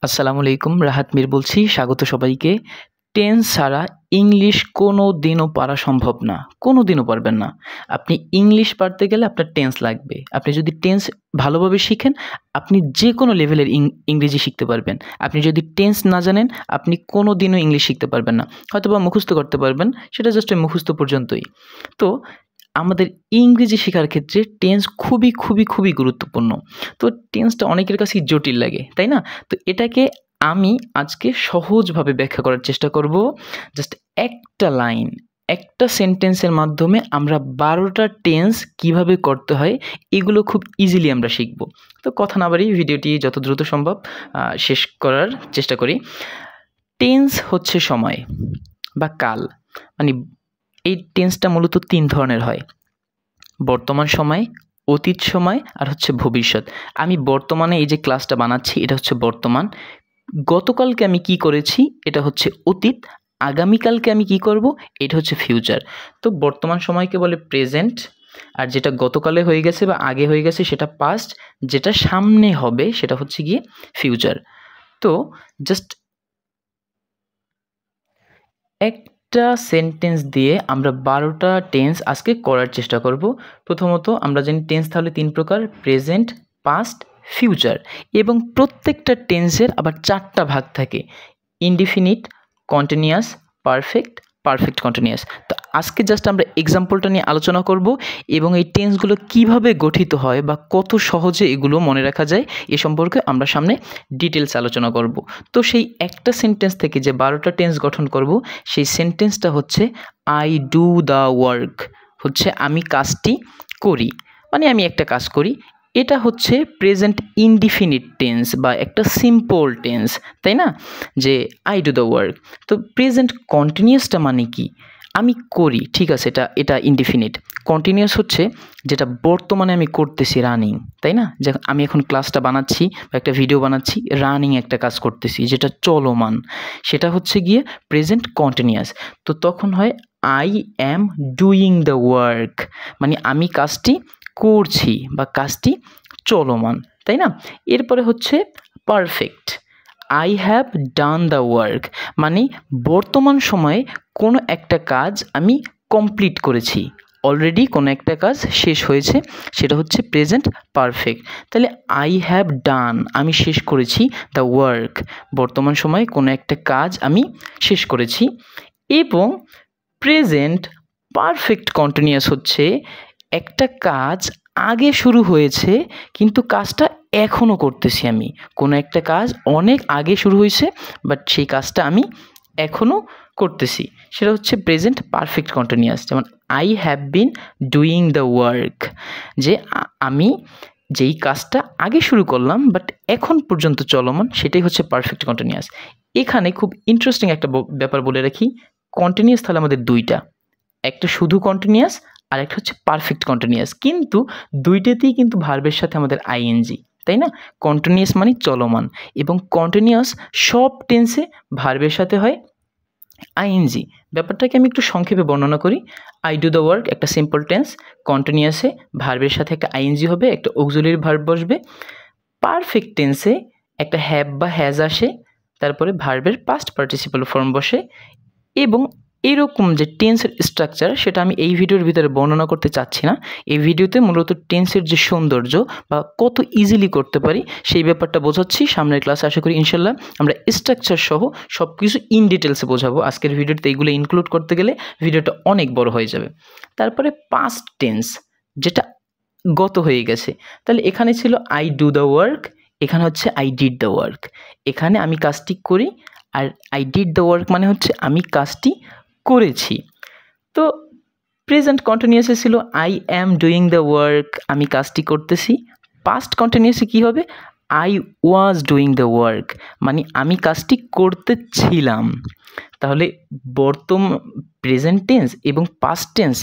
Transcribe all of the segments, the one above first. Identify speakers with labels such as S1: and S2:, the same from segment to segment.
S1: আসসালামু আলাইকুম, রাহাত মির বলছি। স্বাগত সবাইকে। টেন্স ছাড়া ইংলিশ কোনো দিনও পারা সম্ভব না, কোনো দিনও পারবেন না। আপনি ইংলিশ পারতে গেলে আপনার টেন্স লাগবে। আপনি যদি টেন্স ভালোভাবে শিখেন, আপনি যে কোনো লেভেলের ইংরেজি শিখতে পারবেন। আপনি যদি টেন্স না জানেন, আপনি কোনো দিনও ইংলিশ শিখতে পারবেন না। হয়তোবা মুখস্থ করতে পারবেন, সেটা জাস্ট ওই মুখস্থ পর্যন্তই। তো আমাদের ইংরেজি শেখার ক্ষেত্রে টেন্স খুবই গুরুত্বপূর্ণ। তো টেন্সটা অনেকের কাছেই জটিল লাগে, তাই না? তো এটাকে আমি আজকে সহজভাবে ব্যাখ্যা করার চেষ্টা করব। জাস্ট একটা লাইন, একটা সেন্টেন্সের মাধ্যমে আমরা ১২টা টেন্স কিভাবে করতে হয়, এগুলো খুব ইজিলি আমরা শিখব। তো কথা না বাড়িয়ে ভিডিওটি যত দ্রুত সম্ভব শেষ করার চেষ্টা করি। টেন্স হচ্ছে সময় বা কাল। মানে এই টেন্সটা মূলত ৩ ধরনের হয়: বর্তমান সময়, অতীত সময় আর হচ্ছে ভবিষ্যৎ। আমি বর্তমানে এই যে ক্লাসটা বানাচ্ছি, এটা হচ্ছে বর্তমান। গতকালকে আমি কি করেছি, এটা হচ্ছে অতীত। আগামীকালকে আমি কি করব, এটা হচ্ছে ফিউচার। তো বর্তমান সময়কে বলে প্রেজেন্ট, আর যেটা গতকালে হয়ে গেছে বা আগে হয়ে গেছে সেটা পাস্ট, যেটা সামনে হবে সেটা হচ্ছে গিয়ে ফিউচার। তো জাস্ট একটা সেন্টেন্স দিয়ে আমরা ১২টা টেন্স আজকে করার চেষ্টা করব। প্রথমত আমরা জানি টেন্স তাহলে ৩ প্রকার: প্রেজেন্ট, পাস্ট, ফিউচার। এবং প্রত্যেকটা টেন্সের আবার ৪টা ভাগ থাকে: indefinite, continuous, perfect, perfect continuous. তো আজকে জাস্ট আমরা এক্সাম্পলটা নিয়ে আলোচনা করব এবং এই টেন্সগুলো কিভাবে গঠিত হয় বা কত সহজে এগুলো মনে রাখা যায় এ সম্পর্কে আমরা সামনে ডিটেলস আলোচনা করব। তো সেই একটা সেন্টেন্স থেকে যে ১২টা টেন্স গঠন করব, সেই সেন্টেন্সটা হচ্ছে আই ডু দ্য ওয়ার্ক, হচ্ছে আমি কাজটি করি, মানে আমি একটা কাজ করি। এটা হচ্ছে প্রেজেন্ট ইনডিফিনিট টেন্স বা একটা সিম্পল টেন্স, তাই না? যে আই ডু দ্য ওয়ার্ক। তো প্রেজেন্ট কন্টিনিউয়াসটা মানে কি? আমি করি, ঠিক আছে, এটা ইনডিফিনিট। কন্টিনিউয়াস হচ্ছে যেটা বর্তমানে আমি করতেছি, রানিং, তাই না? যে আমি এখন ক্লাসটা বানাচ্ছি বা একটা ভিডিও বানাচ্ছি, রানিং একটা কাজ করতেছি যেটা চলমান, সেটা হচ্ছে গিয়ে প্রেজেন্ট কন্টিনিউয়াস। তো তখন হয় I am doing the work, মানে আমি কাজটি করছি বা কাজটি চলমান, তাই না? এরপরে হচ্ছে perfect, I have done the work, মানে বর্তমান সময়ে কোনো একটা কাজ আমি কমপ্লিট করেছি, অলরেডি কোনো একটা কাজ শেষ হয়েছে, সেটা হচ্ছে প্রেজেন্ট পারফেক্ট। তাহলে আই হ্যাভ ডান, আমি শেষ করেছি, দ্য ওয়ার্ক, বর্তমান সময়ে কোনো একটা কাজ আমি শেষ করেছি। এবং প্রেজেন্ট পারফেক্ট কন্টিনিউয়াস হচ্ছে একটা কাজ আগে শুরু হয়েছে কিন্তু কাজটা এখনও করতেছি আমি। কোনো একটা কাজ অনেক আগে শুরু হয়েছে, বাট সেই কাজটা আমি এখনও করতেছি, সেটা হচ্ছে প্রেজেন্ট পারফেক্ট কন্টিনিউয়াস। যেমন I have been doing the work, যে আমি যেই কাজটা আগে শুরু করলাম বাট এখন পর্যন্ত চলমান, সেটাই হচ্ছে পারফেক্ট কন্টিনিউয়াস। এখানে খুব ইন্টারেস্টিং একটা ব্যাপার বলে রাখি। কন্টিনিউয়াস তাহলে আমাদের দুইটা, একটা শুধু কন্টিনিউয়াস আর একটা হচ্ছে পারফেক্ট কন্টিনিউয়াস, কিন্তু দুইটাতেই কিন্তু ভার্বের সাথে আমাদের আইএনজি, তাই না? কন্টিনিউয়াস মানে চলমান, এবং কন্টিনিউয়াস সব টেন্সে ভার্বের সাথে হয় আইএনজি। ব্যাপারটাকে আমি একটু সংক্ষেপে বর্ণনা করি। আই ডু দ্য ওয়ার্ক একটা সিম্পল টেন্স, কন্টিনিউয়াসে ভার্বের সাথে একটা আইএনজি হবে, একটা অক্সিলারি ভার্ব বসবে। পারফেক্ট টেন্সে একটা হ্যাভ বা হ্যাজ আসে, তারপরে ভার্বের পাস্ট পার্টিসিপাল ফর্ম বসে। এবং এরকম যে টেন্সের স্ট্রাকচার, সেটা আমি এই ভিডিওর ভিতরে বর্ণনা করতে চাচ্ছি না। এই ভিডিওতে মূলত টেন্সের যে সৌন্দর্য বা কত ইজিলি করতে পারি সেই ব্যাপারটা বোঝাচ্ছি। সামনের ক্লাসে আশা করি ইনশাল্লাহ আমরা স্ট্রাকচার সহ সব কিছু ইন ডিটেলসে বোঝাবো। আজকের ভিডিওতে এইগুলো ইনক্লুড করতে গেলে ভিডিওটা অনেক বড় হয়ে যাবে। তারপরে পাস্ট টেন্স, যেটা গত হয়ে গেছে, তাহলে এখানে ছিল আই ডু দ্য ওয়ার্ক, এখানে হচ্ছে আই ডিড দ্য ওয়ার্ক। এখানে আমি কাজটি করি, আর আই ডিড দ্য ওয়ার্ক মানে হচ্ছে আমি কাজটি করেছি। তো প্রেজেন্ট কন্টিনিউয়াসে ছিল I am doing the work, আমি কাজটি করতেছি। পাস্ট কন্টিনিউয়াসে কী হবে? I was doing the work, মানে আমি কাজটি করতেছিলাম। তাহলে প্রেজেন্ট টেন্স এবং পাস্ট টেন্স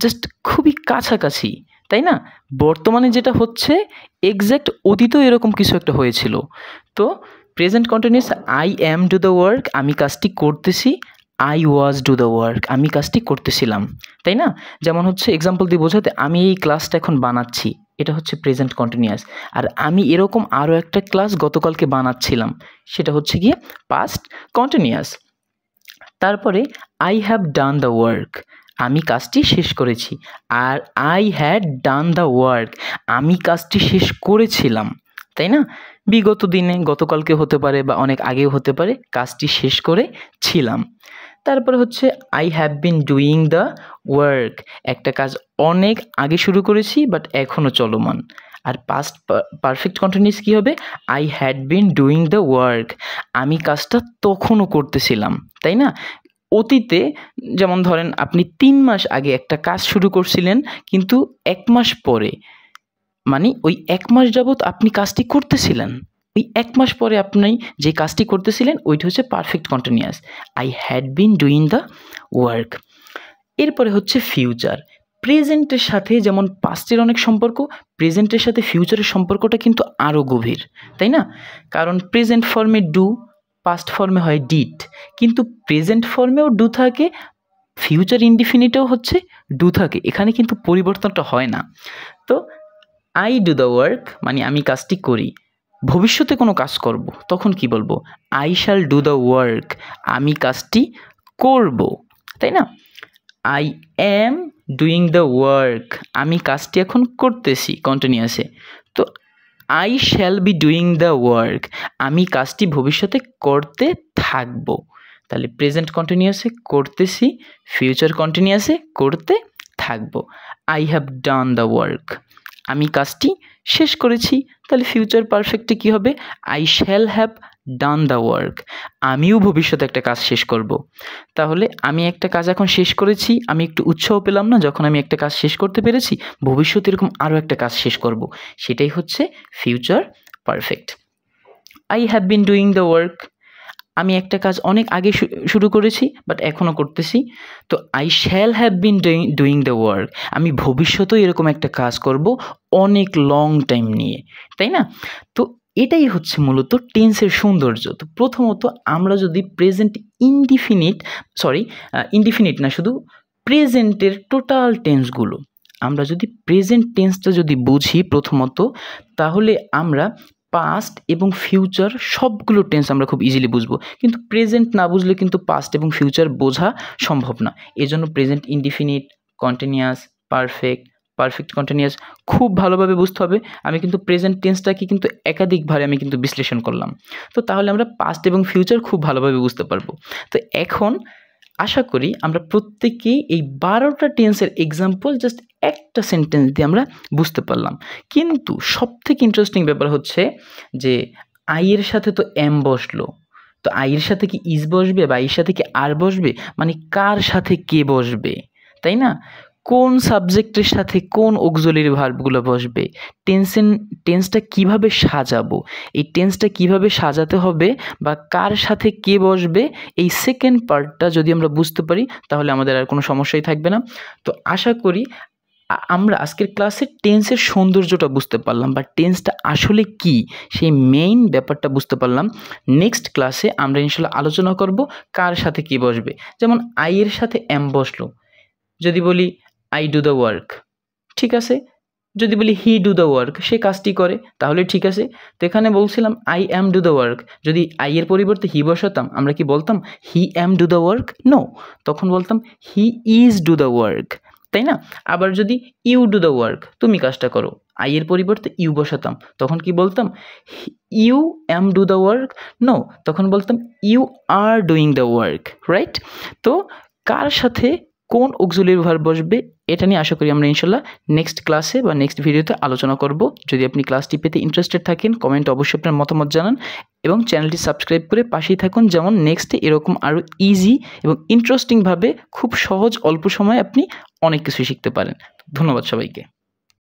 S1: জাস্ট খুবই কাছাকাছি, তাই না? বর্তমানে যেটা হচ্ছে এক্স্যাক্ট অতীতেও এরকম কিছু একটা হয়েছিল। তো present continuous I am do the work, আমি কাজটি করতেছি। I was do the work, আমি কাজটি করতেছিলাম, তাই না? যেমন হচ্ছে এক্সাম্পল দিয়ে বোঝাতে, আমি এই ক্লাসটা এখন বানাচ্ছি, এটা হচ্ছে প্রেজেন্ট কন্টিনিউয়াস। আর আমি এরকম আরও একটা ক্লাস গতকালকে বানাচ্ছিলাম, সেটা হচ্ছে গিয়ে পাস্ট কন্টিনিউয়াস। তারপরে I have done the work, আমি কাজটি শেষ করেছি। আর I had done the work, আমি কাজটি শেষ করেছিলাম, তাই না? বিগত দিনে, গতকালকে হতে পারে বা অনেক আগেও হতে পারে, কাজটি শেষ করেছিলাম। তারপরে হচ্ছে I have been doing the work, একটা কাজ অনেক আগে শুরু করেছি বাট এখনও চলমান। আর পাস্ট পারফেক্ট কন্টিনিউয়াস কী হবে? I had been doing the work, আমি কাজটা তখনও করতেছিলাম, তাই না? অতীতে যেমন ধরেন আপনি 3 মাস আগে একটা কাজ শুরু করছিলেন, কিন্তু 1 মাস পরে, মানে ওই 1 মাস যাবৎ আপনি কাজটি করতেছিলেন, ওই 1 মাস পরে আপনি যে কাজটি করতেছিলেন ওইটা হচ্ছে perfect continuous, I had been doing the work. এরপরে হচ্ছে ফিউচার। প্রেজেন্টের সাথে যেমন পাস্টের অনেক সম্পর্ক, প্রেজেন্টের সাথে ফিউচারের সম্পর্কটা কিন্তু আরও গভীর, তাই না? কারণ প্রেজেন্ট ফর্মে ডু, পাস্ট ফর্মে হয় ডিড, কিন্তু প্রেজেন্ট ফর্মেও ডু থাকে, ফিউচার ইনডিফিনিটেও হচ্ছে ডু থাকে, এখানে কিন্তু পরিবর্তনটা হয় না। তো আই ডু দ্য ওয়ার্ক মানে আমি কাজটি করি। ভবিষ্যতে কোনো কাজ করব তখন কি বলবো? I shall do the work, আমি কাজটি করব, তাই না? I am doing the work, আমি কাজটি এখন করতেছি কন্টিনিউয়াসে। তো I shall be doing the work, আমি কাজটি ভবিষ্যতে করতে থাকব। তাহলে প্রেজেন্ট কন্টিনিউয়াসে করতেছি, ফিউচার কন্টিনিউয়াসে করতে থাকব। I have done the work, আমি কাজটি শেষ করেছি। তাহলে ফিউচার পারফেক্টে কী হবে? I shall have done the work, আমিও ভবিষ্যতে একটা কাজ শেষ করব। তাহলে আমি একটা কাজ এখন শেষ করেছি, আমি একটু উৎসাহ পেলাম না যখন আমি একটা কাজ শেষ করতে পেরেছি? ভবিষ্যতে এরকম আরও একটা কাজ শেষ করব, সেটাই হচ্ছে future perfect. I have been doing the work, আমি একটা কাজ অনেক আগে শুরু করেছি বাট এখনও করতেছি। তো I shall have been doing the work, আমি ভবিষ্যতেও এরকম একটা কাজ করব অনেক লং টাইম নিয়ে, তাই না? তো এটাই হচ্ছে মূলত টেন্সের সৌন্দর্য। তো প্রথমত আমরা যদি প্রেজেন্ট ইনডিফিনিট না, শুধু প্রেজেন্টের টোটাল টেন্সগুলো আমরা যদি প্রেজেন্ট টেন্সটা যদি বুঝি প্রথমত, তাহলে আমরা পাস্ট এবং ফিউচার সবগুলো টেন্স আমরা খুব ইজিলি বুঝবো। কিন্তু প্রেজেন্ট না বুঝলে কিন্তু পাস্ট এবং ফিউচার বোঝা সম্ভব না। এজন্য present indefinite, continuous, perfect continuous খুব ভালোভাবে বুঝতে হবে। আমি কিন্তু প্রেজেন্ট টেন্সটাকে কিন্তু একাধিকভাবে আমি কিন্তু বিশ্লেষণ করলাম। তো তাহলে আমরা পাস্ট এবং ফিউচার খুব ভালোভাবে বুঝতে পারবো। তো এখন আশা করি আমরা প্রত্যেকেই এই 12টা টেন্সের এক্সাম্পল জাস্ট একটা সেন্টেন্স দিয়ে আমরা বুঝতে পারলাম। কিন্তু সবথেকে ইন্টারেস্টিং ব্যাপার হচ্ছে যে আইয়ের সাথে তো এম বসলো, তো আইয়ের সাথে কি ইজ বসবে বা আইয়ের সাথে কি আর বসবে, মানে কার সাথে কে বসবে, তাই না? কোন সাবজেক্টের সাথে কোন অক্সিলারি ভার্বগুলো বসবে, টেন্সটা কিভাবে সাজাবো, এই টেন্সটা কিভাবে সাজাতে হবে বা কার সাথে কে বসবে, এই সেকেন্ড পার্টটা যদি আমরা বুঝতে পারি তাহলে আমাদের আর কোনো সমস্যাই থাকবে না। তো আশা করি আমরা আজকের ক্লাসে টেন্সের সৌন্দর্যটা বুঝতে পারলাম বা টেন্সটা আসলে কি সেই মেইন ব্যাপারটা বুঝতে পারলাম। নেক্সট ক্লাসে আমরা ইনশাল্লাহ আলোচনা করব কার সাথে কি বসবে। যেমন আইয়ের সাথে এম বসলো, যদি বলি আই ডু দ্য ওয়ার্ক, ঠিক আছে। যদি বলি হি ডু দ্য ওয়ার্ক, সে কাজটি করে, তাহলে ঠিক আছে। তো এখানে বলছিলাম I am do the work, যদি আই এর পরিবর্তে হি বসাতাম আমরা কি বলতাম হি অ্যাম ডু দ্য ওয়ার্ক? নো, তখন বলতাম he is do the work, তাই না? আবার যদি ইউ ডু দ্য ওয়ার্ক, তুমি কাজটা করো, আই এর পরিবর্তে ইউ বসাতাম, তখন কি বলতাম you am do the work? No, তখন বলতাম you are doing the work, right? তো কার সাথে কোন অক্সিলারি ভার্ব বসবে এটা নিয়ে আশা করি আমরা ইনশাল্লাহ নেক্সট ক্লাসে বা নেক্সট ভিডিওতে আলোচনা করব। যদি আপনি ক্লাসটি পেতে ইন্টারেস্টেড থাকেন কমেন্টে অবশ্যই আপনার মতামত জানান এবং চ্যানেলটি সাবস্ক্রাইব করে পাশেই থাকুন, যেমন নেক্সটে এরকম আরও ইজি এবং ইন্টারেস্টিংভাবে খুব সহজ অল্প সময়ে আপনি অনেক কিছু শিখতে পারেন। ধন্যবাদ সবাইকে।